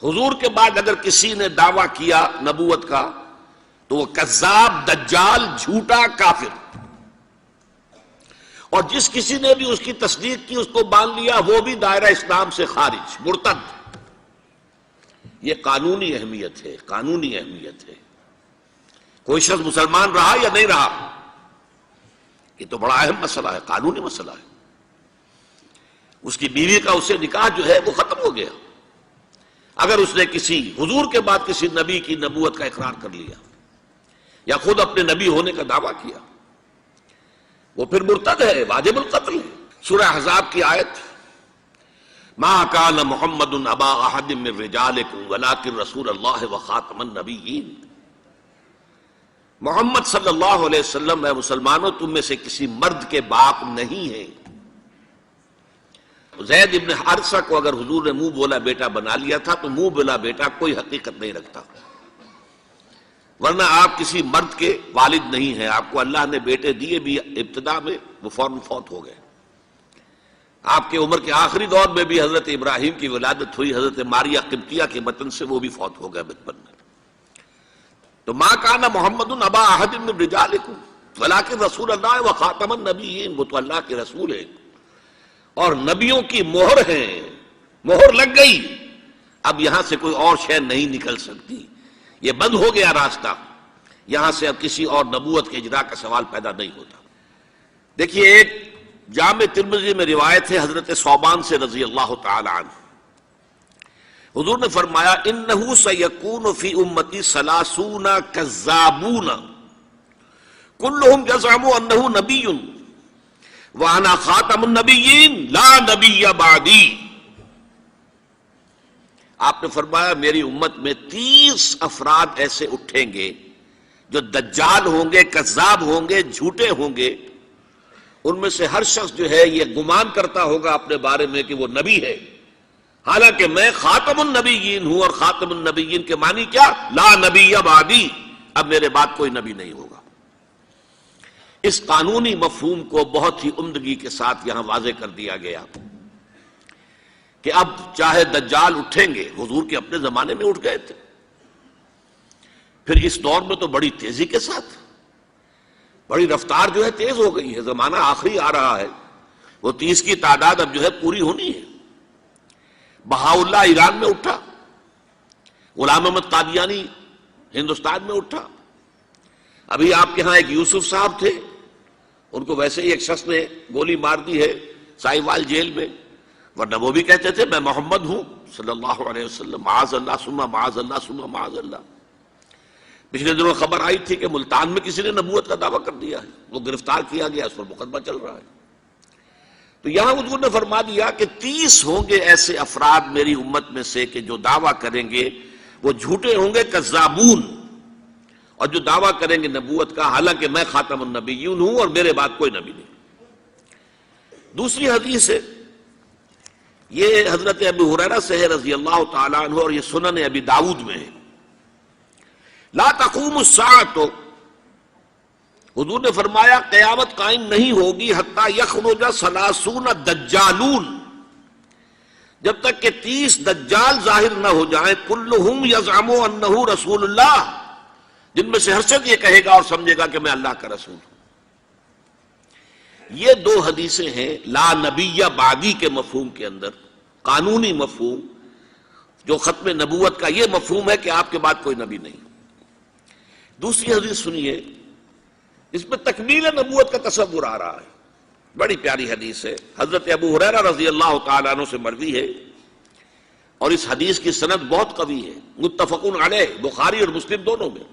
حضور کے بعد اگر کسی نے دعویٰ کیا نبوت کا تو وہ کذاب، دجال، جھوٹا، کافر، اور جس کسی نے بھی اس کی تصدیق کی، اس کو مان لیا، وہ بھی دائرہ اسلام سے خارج، مرتد۔ یہ قانونی اہمیت ہے، قانونی اہمیت ہے۔ کوئی شخص مسلمان رہا یا نہیں رہا، یہ تو بڑا اہم مسئلہ ہے، قانونی مسئلہ ہے۔ اس کی بیوی کا اس سے نکاح جو ہے وہ ختم ہو گیا اگر اس نے کسی حضور کے بعد کسی نبی کی نبوت کا اقرار کر لیا یا خود اپنے نبی ہونے کا دعویٰ کیا، وہ پھر مرتد ہے، واجب القتل ہے۔ سورہ احزاب کی آیت، ما کان محمد ابا احد من رجالکم ولکن رسول اللہ وخاتم النبیین۔ محمد صلی اللہ علیہ وسلم، اے مسلمانوں تم میں سے کسی مرد کے باپ نہیں ہیں۔ زید ابن حارثہ کو اگر حضور نے منہ بولا بیٹا بنا لیا تھا تو منہ بولا بیٹا کوئی حقیقت نہیں رکھتا، ورنہ آپ کسی مرد کے والد نہیں ہیں۔ آپ کو اللہ نے بیٹے دیے بھی ابتدا میں، وہ فوراً فوت ہو گئے۔ آپ کے عمر کے آخری دور میں بھی حضرت ابراہیم کی ولادت ہوئی حضرت ماریہ قبطیہ کے بطن سے، وہ بھی فوت ہو گئے بچپن میں۔ تو ما کان محمد ابا احد من رجالکم ولکن رسول اللہ وخاتم النبیین، وہ تو اللہ کے رسول ہیں اور نبیوں کی مہر ہیں، مہر لگ گئی، اب یہاں سے کوئی اور شے نہیں نکل سکتی، یہ بند ہو گیا راستہ، یہاں سے اب کسی اور نبوت کے اجرا کا سوال پیدا نہیں ہوتا۔ دیکھیے ایک جامع ترمذی میں روایت ہے حضرت ثوبان سے رضی اللہ تعالی عنہ، حضور نے فرمایا انہ سیکون فی امتی 30 کذابون کلہم یزعم انہ نبی وَأَنَا خَاتَمُ النَّبِيِّينَ لَا نَبِيَّ بَعْدِي۔ آپ نے فرمایا میری امت میں 30 افراد ایسے اٹھیں گے جو دجال ہوں گے، کذاب ہوں گے، جھوٹے ہوں گے۔ ان میں سے ہر شخص جو ہے یہ گمان کرتا ہوگا اپنے بارے میں کہ وہ نبی ہے، حالانکہ میں خاتم النبیین ہوں، اور خاتم النبیین کے معنی کیا؟ لا نبی بعدی، اب میرے بعد کوئی نبی نہیں ہوگا۔ اس قانونی مفہوم کو بہت ہی عمدگی کے ساتھ یہاں واضح کر دیا گیا کہ اب چاہے دجال اٹھیں گے، حضور کے اپنے زمانے میں اٹھ گئے تھے، پھر اس دور میں تو بڑی تیزی کے ساتھ، بڑی رفتار جو ہے تیز ہو گئی ہے، زمانہ آخری آ رہا ہے، وہ 30 کی تعداد اب جو ہے پوری ہونی ہے۔ بہاءاللہ ایران میں اٹھا، غلام احمد قادیانی ہندوستان میں اٹھا، ابھی آپ کے ہاں ایک یوسف صاحب تھے، ان کو ویسے ہی ایک شخص نے گولی مار دی ہے سائیوال جیل میں، ورنہ وہ بھی کہتے تھے میں محمد ہوں صلی اللہ علیہ وسلم، معاذ اللہ ثم معاذ اللہ ثم معاذ اللہ۔ پچھلے دنوں خبر آئی تھی کہ ملتان میں کسی نے نبوت کا دعویٰ کر دیا ہے، وہ گرفتار کیا گیا، اس پر مقدمہ چل رہا ہے۔ تو یہاں حضور نے فرما دیا کہ 30 ہوں گے ایسے افراد میری امت میں سے کہ جو دعویٰ کریں گے، وہ جھوٹے ہوں گے، کذابون، اور جو دعویٰ کریں گے نبوت کا، حالانکہ میں خاتم النبیین ہوں اور میرے بعد کوئی نبی نہیں۔ دوسری حدیث ہے، یہ حضرت ابو ہریرہ سے ہے رضی اللہ تعالیٰ عنہ، اور یہ سنن ابی داؤد میں ہے۔ لا تقوم الساعۃ، حضور نے فرمایا قیامت قائم نہیں ہوگی حتی یخرج 30 دجالون، جب تک کہ 30 دجال ظاہر نہ ہو جائیں، کلہم یزعم انہ رسول اللہ، جن میں سے ہر شخص یہ کہے گا اور سمجھے گا کہ میں اللہ کا رسول ہوں۔ یہ 2 حدیثیں ہیں لا نبی بعدی کے مفہوم کے اندر، قانونی مفہوم، جو ختم نبوت کا یہ مفہوم ہے کہ آپ کے بعد کوئی نبی نہیں۔ دوسری حدیث سنیے، اس میں تکمیل نبوت کا تصور آ رہا ہے، بڑی پیاری حدیث ہے، حضرت ابو ہریرہ رضی اللہ تعالیٰ عنہ سے مروی ہے، اور اس حدیث کی سند بہت قوی ہے، متفقون علیہ، بخاری اور مسلم دونوں میں۔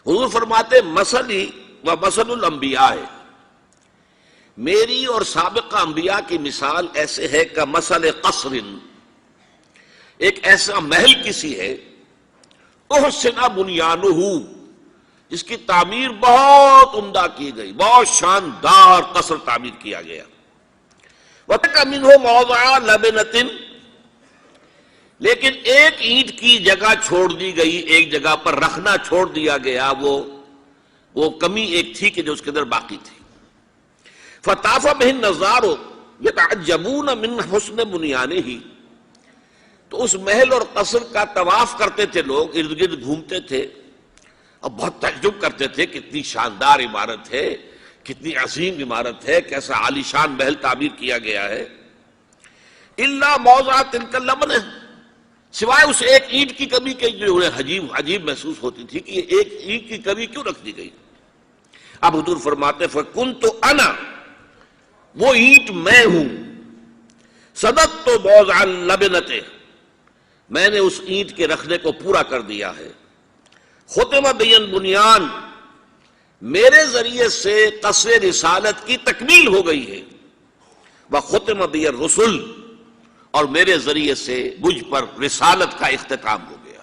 حضور فرماتے مثلی و مثل الانبیاء، میری اور سابقہ انبیاء کی مثال ایسے ہے کہ مثل قصر، ایک ایسا محل کسی ہے، احسن بنیانہ، جس کی تعمیر بہت عمدہ کی گئی، بہت شاندار قصر تعمیر کیا گیا، وَتَرَكَ مِنْهُ مَوْضِعَ لَبْنَةٍ، لیکن ایک اینٹ کی جگہ چھوڑ دی گئی، ایک جگہ پر رکھنا چھوڑ دیا گیا، وہ کمی ایک تھی کہ جو اس کے اندر باقی تھی۔ فَطَافَ بِهِ النَّظَارُ يَتَعَجَّبُونَ مِنْ حُسْنِ بُنْيَانِهِ، تو اس محل اور قصر کا طواف کرتے تھے لوگ، ارد گرد گھومتے تھے اور بہت تعجب کرتے تھے، کتنی شاندار عمارت ہے، کتنی عظیم عمارت ہے، کیسا عالیشان محل تعمیر کیا گیا ہے۔ الا موضع تلک اللبن، سوائے اس ایک اینٹ کی کمی کے جو انہیں عجیب محسوس ہوتی تھی کہ یہ ایک اینٹ کی کمی کیوں رکھ دی گئی۔ اب حضور فرماتے فکنت انا، وہ اینٹ میں ہوں، صدقت موضع اللبنۃ، میں نے اس اینٹ کے رکھنے کو پورا کر دیا ہے۔ ختم بی البنیان، میرے ذریعے سے قصر رسالت کی تکمیل ہو گئی ہے۔ وختم بی الرسل، اور میرے ذریعے سے مجھ پر رسالت کا اختتام ہو گیا۔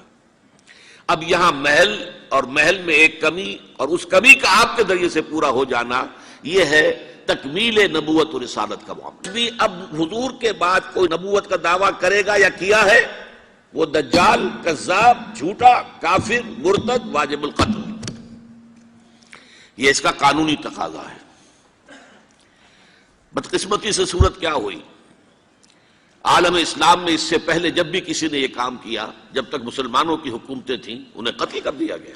اب یہاں محل اور محل میں ایک کمی اور اس کمی کا آپ کے ذریعے سے پورا ہو جانا، یہ ہے تکمیل نبوت و رسالت کا معاملہ۔ بھی اب حضور کے بعد کوئی نبوت کا دعویٰ کرے گا یا کیا ہے، وہ دجال، کذاب، جھوٹا، کافر، مرتد، واجب القتل، یہ اس کا قانونی تقاضا ہے۔ بدقسمتی سے صورت کیا ہوئی، عالم اسلام میں اس سے پہلے جب بھی کسی نے یہ کام کیا، جب تک مسلمانوں کی حکومتیں تھیں، انہیں قتل کر دیا گیا۔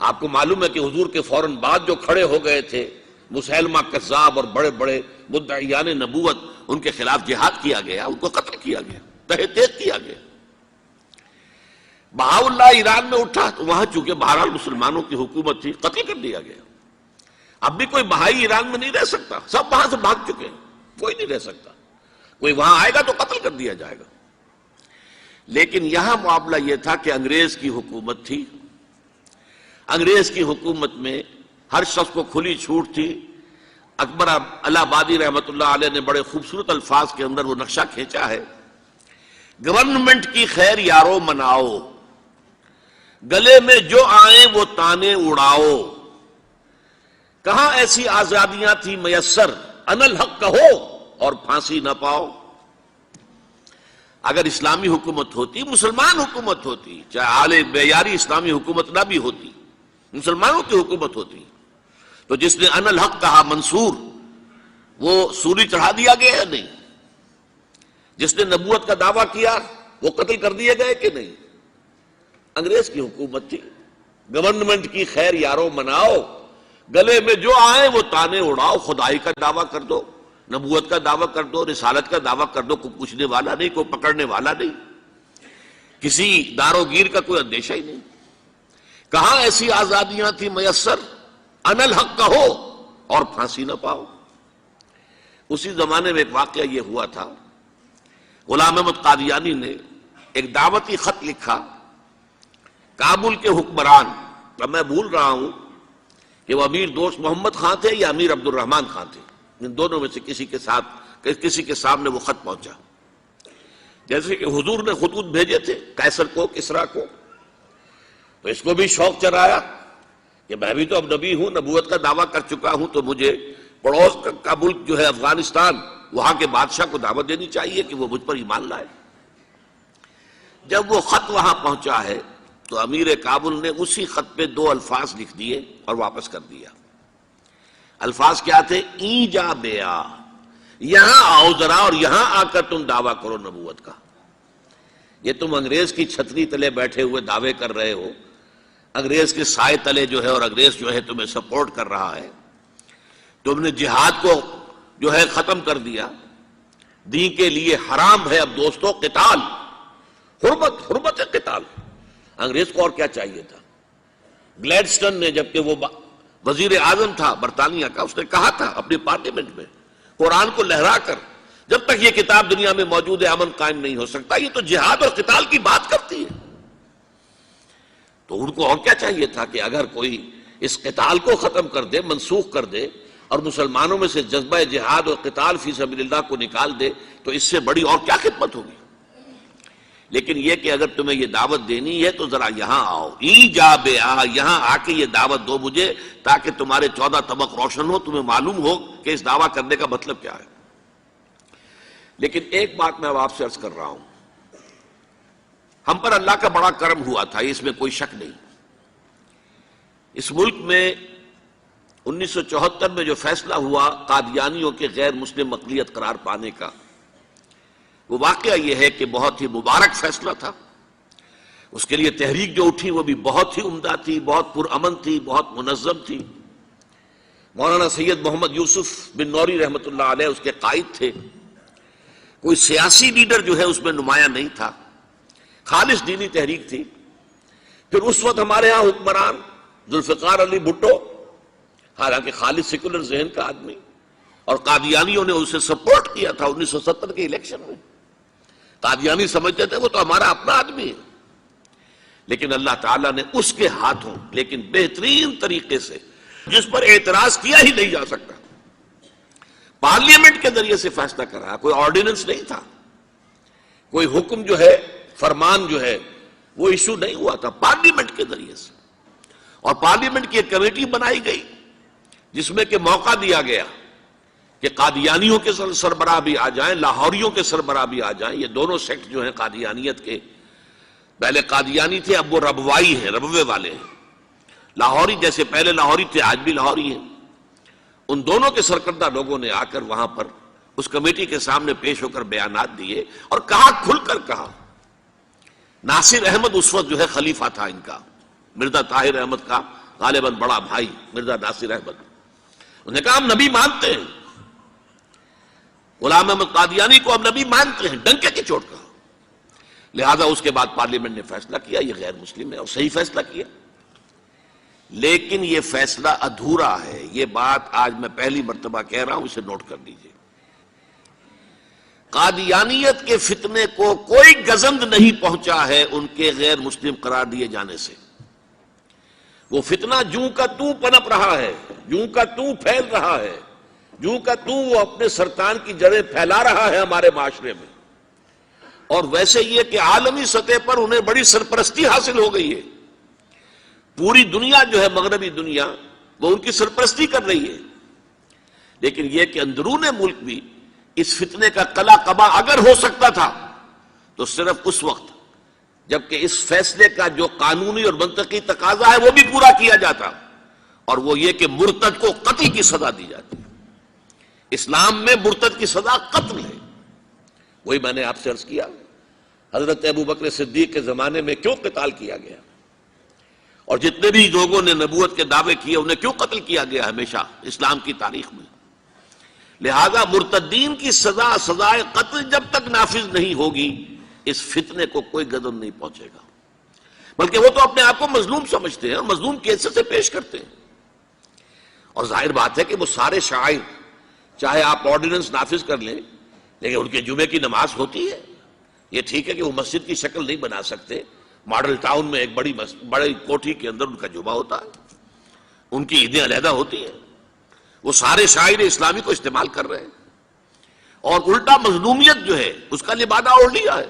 آپ کو معلوم ہے کہ حضور کے فوراً بعد جو کھڑے ہو گئے تھے مسیلمہ کذاب اور بڑے بڑے مدعیان نبوت، ان کے خلاف جہاد کیا گیا، ان کو قتل کیا گیا، تہہ تیغ کیا گیا۔ بہاءاللہ ایران میں اٹھا تو وہاں چونکہ بہرحال مسلمانوں کی حکومت تھی، قتل کر دیا گیا۔ اب بھی کوئی بہائی ایران میں نہیں رہ سکتا، سب وہاں سے بھاگ چکے ہیں، کوئی نہیں رہ سکتا، کوئی وہاں آئے گا تو قتل کر دیا جائے گا۔ لیکن یہاں معاملہ یہ تھا کہ انگریز کی حکومت تھی، انگریز کی حکومت میں ہر شخص کو کھلی چھوٹ تھی۔ اکبر الہ آبادی رحمۃ اللہ علیہ نے بڑے خوبصورت الفاظ کے اندر وہ نقشہ کھینچا ہے، گورنمنٹ کی خیر یارو مناؤ، گلے میں جو آئیں وہ تانے اڑاؤ، کہاں ایسی آزادیاں تھی میسر، ان الحق کہو اور پھانسی نہ پاؤ۔ اگر اسلامی حکومت ہوتی، مسلمان حکومت ہوتی، چاہے اعلی معیاری اسلامی حکومت نہ بھی ہوتی، مسلمانوں کی حکومت ہوتی، تو جس نے ان الحق کہا منصور، وہ سولی چڑھا دیا گیا یا نہیں؟ جس نے نبوت کا دعویٰ کیا وہ قتل کر دیے گئے کہ نہیں؟ انگریز کی حکومت تھی، گورنمنٹ کی خیر یارو مناؤ، گلے میں جو آئے وہ تانے اڑاؤ، خدائی کا دعویٰ کر دو، نبوت کا دعویٰ کر دو، رسالت کا دعویٰ کر دو، کوئی پوچھنے والا نہیں، کوئی پکڑنے والا نہیں، کسی دارو گیر کا کوئی اندیشہ ہی نہیں۔ کہاں ایسی آزادیاں تھی میسر، ان الحق کہو اور پھانسی نہ پاؤ۔ اسی زمانے میں ایک واقعہ یہ ہوا تھا، غلام احمد قادیانی نے ایک دعوتی خط لکھا کابل کے حکمران، اب میں بھول رہا ہوں کہ وہ امیر دوست محمد خان تھے یا امیر عبد الرحمن خان تھے، ان دونوں میں سے کسی کے سامنے وہ خط پہنچا، جیسے کہ حضور نے خطوط بھیجے تھے قیصر کو، کسریٰ کو، تو اس کو بھی شوق چرایا کہ میں بھی تو اب نبی ہوں، نبوت کا دعویٰ کر چکا ہوں، تو مجھے پڑوس کا ملک جو ہے افغانستان، وہاں کے بادشاہ کو دعوت دینی چاہیے کہ وہ مجھ پر ایمان لائے۔ جب وہ خط وہاں پہنچا ہے تو امیر کابل نے اسی خط پہ 2 الفاظ لکھ دیے اور واپس کر دیا۔ الفاظ کیا تھے؟ این جا بیا، یہاں آؤ ذرا اور یہاں آ کر تم دعویٰ کرو نبوت کا۔ یہ تم انگریز کی چھتری تلے بیٹھے ہوئے دعوے کر رہے ہو، انگریز کے سائے تلے جو ہے، اور انگریز جو ہے تمہیں سپورٹ کر رہا ہے، تم نے جہاد کو جو ہے ختم کر دیا، دین کے لیے حرام ہے اب دوستو قتال، حرمت قتال۔ انگریز کو اور کیا چاہیے تھا؟ گلیڈسٹن نے، جبکہ وہ وزیر اعظم تھا برطانیہ کا، اس نے کہا تھا اپنی پارلیمنٹ میں قرآن کو لہرا کر، جب تک یہ کتاب دنیا میں موجود ہے امن قائم نہیں ہو سکتا، یہ تو جہاد اور قتال کی بات کرتی ہے۔ تو ان کو اور کیا چاہیے تھا کہ اگر کوئی اس قتال کو ختم کر دے، منسوخ کر دے، اور مسلمانوں میں سے جذبہ جہاد اور قتال فی سبیل اللہ کو نکال دے، تو اس سے بڑی اور کیا خدمت ہوگی؟ لیکن یہ کہ اگر تمہیں یہ دعوت دینی ہے تو ذرا یہاں آؤ، ای جا بے آ، یہاں آ کے یہ دعوت دو مجھے، تاکہ تمہارے 14 طبق روشن ہو، تمہیں معلوم ہو کہ اس دعویٰ کرنے کا مطلب کیا ہے۔ لیکن ایک بات میں اب آپ سے عرض کر رہا ہوں، ہم پر اللہ کا بڑا کرم ہوا تھا، اس میں کوئی شک نہیں۔ اس ملک میں 1974 میں جو فیصلہ ہوا قادیانیوں کے غیر مسلم اقلیت قرار پانے کا، وہ واقعہ یہ ہے کہ بہت ہی مبارک فیصلہ تھا. اس کے لیے تحریک جو اٹھی وہ بھی بہت ہی عمدہ تھی، بہت پرامن تھی، بہت منظم تھی. مولانا سید محمد یوسف بن نوری رحمۃ اللہ علیہ اس کے قائد تھے. کوئی سیاسی لیڈر جو ہے اس میں نمایاں نہیں تھا، خالص دینی تحریک تھی. پھر اس وقت ہمارے ہاں حکمران ذوالفقار علی بھٹو، حالانکہ خالص سیکولر ذہن کا آدمی، اور قادیانیوں نے اسے سپورٹ کیا تھا 1970 کے الیکشن میں. قادیانی سمجھتے تھے وہ تو ہمارا اپنا آدمی ہے. لیکن اللہ تعالیٰ نے اس کے ہاتھوں لیکن بہترین طریقے سے، جس پر اعتراض کیا ہی نہیں جا سکتا، پارلیمنٹ کے ذریعے سے فیصلہ کرا. کوئی آرڈیننس نہیں تھا، کوئی حکم جو ہے، فرمان جو ہے وہ ایشو نہیں ہوا تھا، پارلیمنٹ کے ذریعے سے. اور پارلیمنٹ کی ایک کمیٹی بنائی گئی جس میں کہ موقع دیا گیا کہ قادیانیوں کے سربراہ بھی آ جائیں، لاہوریوں کے سربراہ بھی آ جائیں. یہ دونوں سیکٹ جو ہیں قادیانیت کے، پہلے قادیانی تھے، اب وہ ربوائی ہیں، ربوے والے ہیں. لاہوری جیسے پہلے لاہوری تھے، آج بھی لاہوری ہیں. ان دونوں کے سرکردہ لوگوں نے آ کر وہاں پر اس کمیٹی کے سامنے پیش ہو کر بیانات دیے اور کہا، کھل کر کہا. ناصر احمد اس وقت جو ہے خلیفہ تھا ان کا، مرزا طاہر احمد کا غالباً بڑا بھائی مرزا ناصر احمد. انہوں نے کہا ہم نبی مانتے ہیں، غلام احمد قادیانی کو ہم نبی مانتے ہیں، ڈنکے کی چوٹ کہا. لہذا اس کے بعد پارلیمنٹ نے فیصلہ کیا یہ غیر مسلم ہے، اور صحیح فیصلہ کیا. لیکن یہ فیصلہ ادھورا ہے. یہ بات آج میں پہلی مرتبہ کہہ رہا ہوں، اسے نوٹ کر لیجیے. قادیانیت کے فتنے کو کوئی گزند نہیں پہنچا ہے ان کے غیر مسلم قرار دیے جانے سے. وہ فتنہ جوں کا توں پنپ رہا ہے، جوں کا توں پھیل رہا ہے، جوں کا توں وہ اپنے سرطان کی جڑیں پھیلا رہا ہے ہمارے معاشرے میں. اور ویسے یہ کہ عالمی سطح پر انہیں بڑی سرپرستی حاصل ہو گئی ہے. پوری دنیا جو ہے، مغربی دنیا، وہ ان کی سرپرستی کر رہی ہے. لیکن یہ کہ اندرون ملک بھی اس فتنے کا قلع قبا اگر ہو سکتا تھا تو صرف اس وقت جبکہ اس فیصلے کا جو قانونی اور منطقی تقاضا ہے وہ بھی پورا کیا جاتا، اور وہ یہ کہ مرتد کو قتل کی سزا دی جاتی. اسلام میں مرتد کی سزا قتل ہے. وہی میں نے آپ سے عرض کیا، حضرت ابو بکر صدیق کے زمانے میں کیوں قتال کیا گیا، اور جتنے بھی لوگوں نے نبوت کے دعوے کیے انہیں کیوں قتل کیا گیا ہمیشہ اسلام کی تاریخ میں. لہذا مرتدین کی سزا، سزائے قتل جب تک نافذ نہیں ہوگی، اس فتنے کو کوئی گزند نہیں پہنچے گا. بلکہ وہ تو اپنے آپ کو مظلوم سمجھتے ہیں، مظلوم کی حیثیت سے پیش کرتے ہیں. اور ظاہر بات ہے کہ وہ سارے شاعر، چاہے آپ آرڈیننس نافذ کر لیں، لیکن ان کے جمعے کی نماز ہوتی ہے. یہ ٹھیک ہے کہ وہ مسجد کی شکل نہیں بنا سکتے، ماڈل ٹاؤن میں ایک بڑی کوٹھی کے اندر ان کا جمعہ ہوتا ہے، ان کی عیدیں علیحدہ ہوتی ہیں. وہ سارے شاعر اسلامی کو استعمال کر رہے ہیں، اور الٹا مظلومیت جو ہے اس کا لبادہ اوڑھ لیا ہے.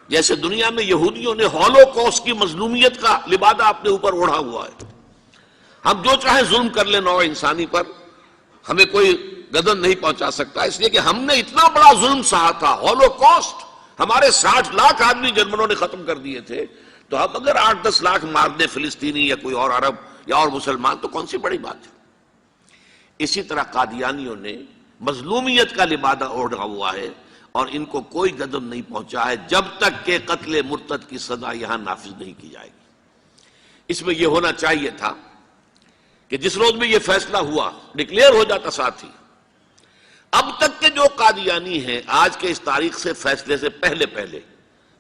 جیسے دنیا میں یہودیوں نے ہولوکوسٹ کی مظلومیت کا لبادہ اپنے اوپر اوڑھا ہوا ہے. ہم جو چاہے ظلم کر لیں نوع انسانی پر، ہمیں کوئی گزند نہیں پہنچا سکتا، اس لیے کہ ہم نے اتنا بڑا ظلم سہا تھا. ہولوکوسٹ، ہمارے 60 لاکھ آدمی جرمنوں نے ختم کر دیے تھے، تو ہم اگر 8-10 لاکھ مار دیں فلسطینی یا کوئی اور عرب یا اور مسلمان تو کون سی بڑی بات ہے. اسی طرح قادیانیوں نے مظلومیت کا لبادہ اوڑھا ہوا ہے، اور ان کو کوئی گزند نہیں پہنچا ہے جب تک کہ قتل مرتد کی سزا یہاں نافذ نہیں کی جائے گی. اس میں یہ ہونا چاہیے تھا کہ جس روز میں یہ فیصلہ ہوا، ڈکلیئر ہو جاتا ساتھ ہی. اب تک کے جو قادیانی ہیں آج کے اس تاریخ سے فیصلے سے پہلے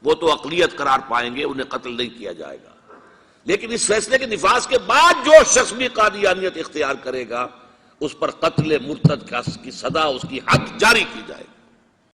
وہ تو اقلیت قرار پائیں گے، انہیں قتل نہیں کیا جائے گا. لیکن اس فیصلے کے نفاذ کے بعد جو شخص بھی قادیانیت اختیار کرے گا اس پر قتل مرتد کی سزا، اس کی حد جاری کی جائے گی.